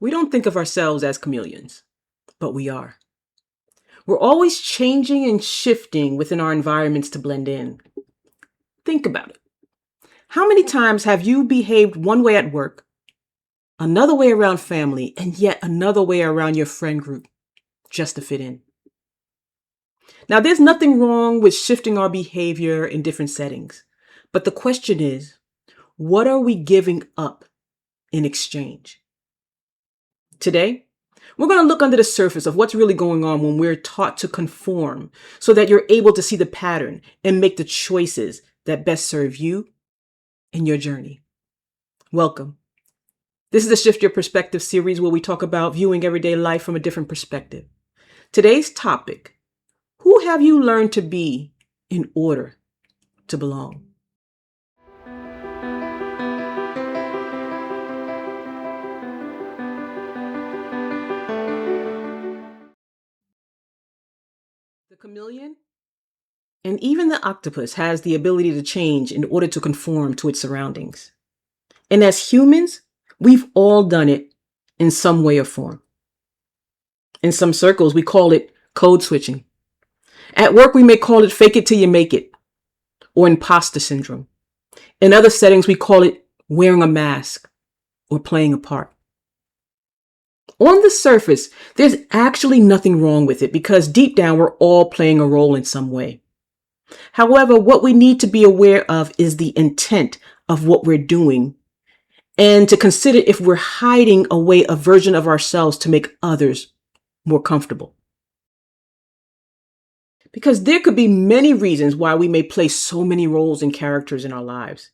We don't think of ourselves as chameleons, but we are. We're always changing and shifting within our environments to blend in. Think about it. How many times have you behaved one way at work, another way around family, and yet another way around your friend group just to fit in? Now, there's nothing wrong with shifting our behavior in different settings, but the question is, what are we giving up in exchange? Today, we're going to look under the surface of what's really going on when we're taught to conform so that you're able to see the pattern and make the choices that best serve you and your journey. Welcome. This is the Shift Your Perspective series where we talk about viewing everyday life from a different perspective. Today's topic: who have you learned to be in order to belong? The chameleon and even the octopus has the ability to change in order to conform to its surroundings. And as humans, we've all done it in some way or form. In some circles, we call it code switching. At work, we may call it fake it till you make it, or imposter syndrome. In other settings, we call it wearing a mask or playing a part. On the surface, there's actually nothing wrong with it because deep down, we're all playing a role in some way. However, what we need to be aware of is the intent of what we're doing and to consider if we're hiding away a version of ourselves to make others more comfortable. Because there could be many reasons why we may play so many roles and characters in our lives.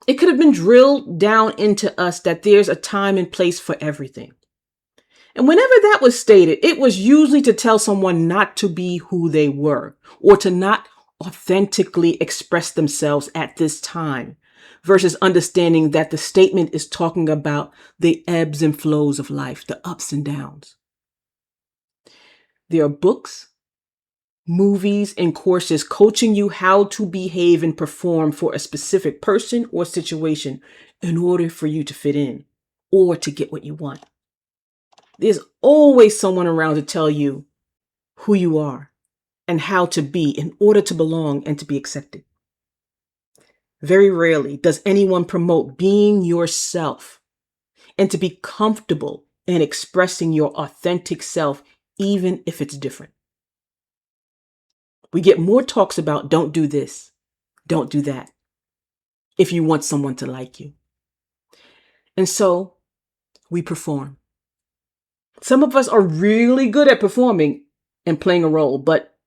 It could have been drilled down into us that there's a time and place for everything. And whenever that was stated, it was usually to tell someone not to be who they were or to not authentically express themselves at this time, versus understanding that the statement is talking about the ebbs and flows of life, the ups and downs. There are books, movies, and courses coaching you how to behave and perform for a specific person or situation in order for you to fit in or to get what you want. There's always someone around to tell you who you are and how to be in order to belong and to be accepted. Very rarely does anyone promote being yourself and to be comfortable in expressing your authentic self, even if it's different. We get more talks about don't do this, don't do that, if you want someone to like you. And so we perform. Some of us are really good at performing and playing a role, but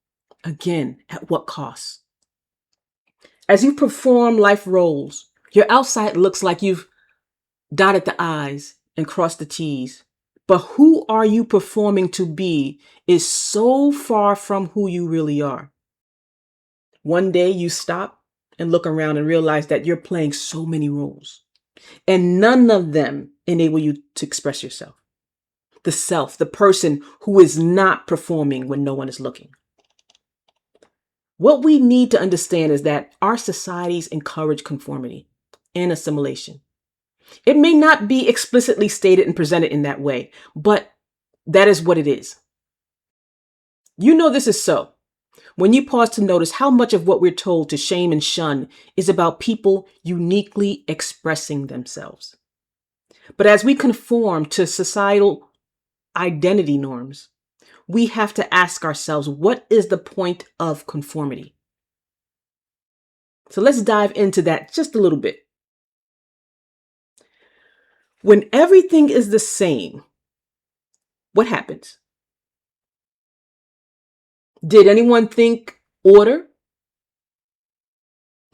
again, at what cost? As you perform life roles, your outside looks like you've dotted the I's and crossed the T's. But who are you performing to be is so far from who you really are. One day you stop and look around and realize that you're playing so many roles, and none of them enable you to express yourself. The self, the person who is not performing when no one is looking. What we need to understand is that our societies encourage conformity and assimilation. It may not be explicitly stated and presented in that way, but that is what it is. You know this is so when you pause to notice how much of what we're told to shame and shun is about people uniquely expressing themselves. But as we conform to societal identity norms, we have to ask ourselves, what is the point of conformity? So let's dive into that just a little bit. When everything is the same, what happens? Did anyone think order?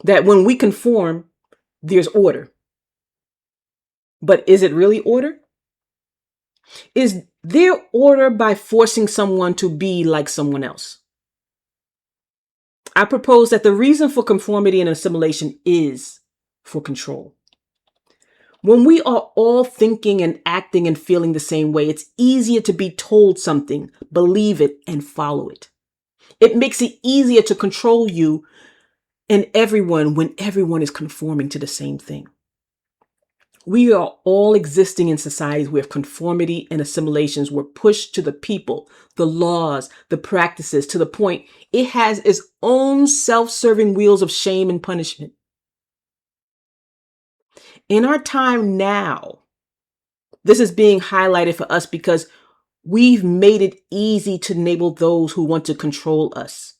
That when we conform, there's order. But is it really order? Is there order by forcing someone to be like someone else? I propose that the reason for conformity and assimilation is for control. When we are all thinking and acting and feeling the same way, it's easier to be told something, believe it, and follow it. It makes it easier to control you and everyone when everyone is conforming to the same thing. We are all existing in societies where conformity and assimilations were pushed to the people, the laws, the practices, to the point it has its own self-serving wheels of shame and punishment. In our time now, this is being highlighted for us because we've made it easy to enable those who want to control us.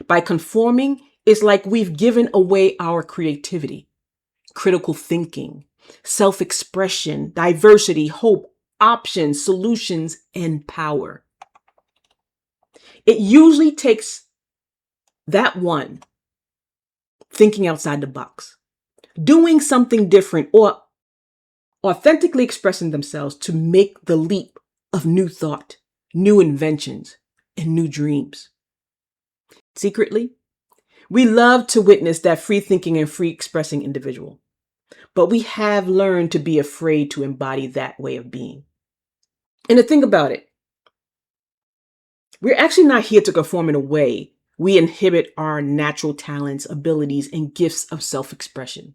By conforming, it's like we've given away our creativity, critical thinking, self-expression, diversity, hope, options, solutions, and power. It usually takes that one thinking outside the box, doing something different, or authentically expressing themselves to make the leap of new thought, new inventions, and new dreams. Secretly, we love to witness that free thinking and free expressing individual, but we have learned to be afraid to embody that way of being. And to think about it, we're actually not here to conform in a way we inhibit our natural talents, abilities, and gifts of self-expression.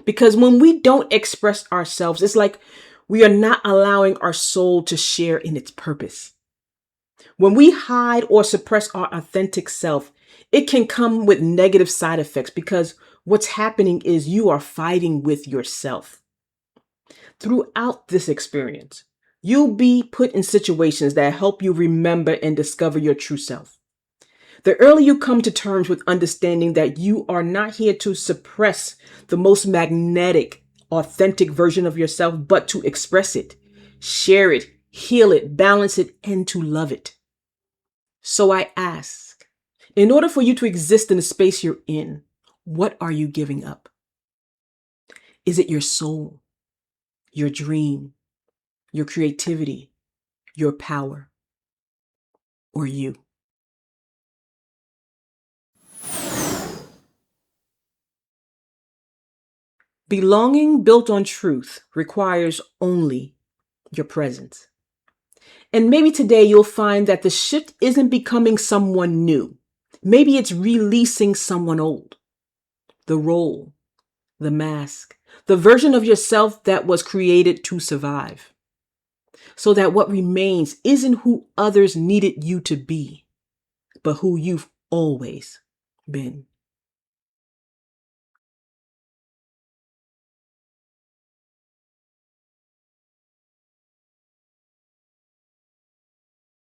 Because when we don't express ourselves, it's like we are not allowing our soul to share in its purpose. When we hide or suppress our authentic self, it can come with negative side effects because what's happening is you are fighting with yourself. Throughout this experience, you'll be put in situations that help you remember and discover your true self. The earlier you come to terms with understanding that you are not here to suppress the most magnetic, authentic version of yourself, but to express it, share it, heal it, balance it, and to love it. So I ask, in order for you to exist in the space you're in, what are you giving up? Is it your soul, your dream, your creativity, your power, or you? Belonging built on truth requires only your presence. And maybe today you'll find that the shift isn't becoming someone new. Maybe it's releasing someone old. The role, the mask, the version of yourself that was created to survive. So that what remains isn't who others needed you to be, but who you've always been.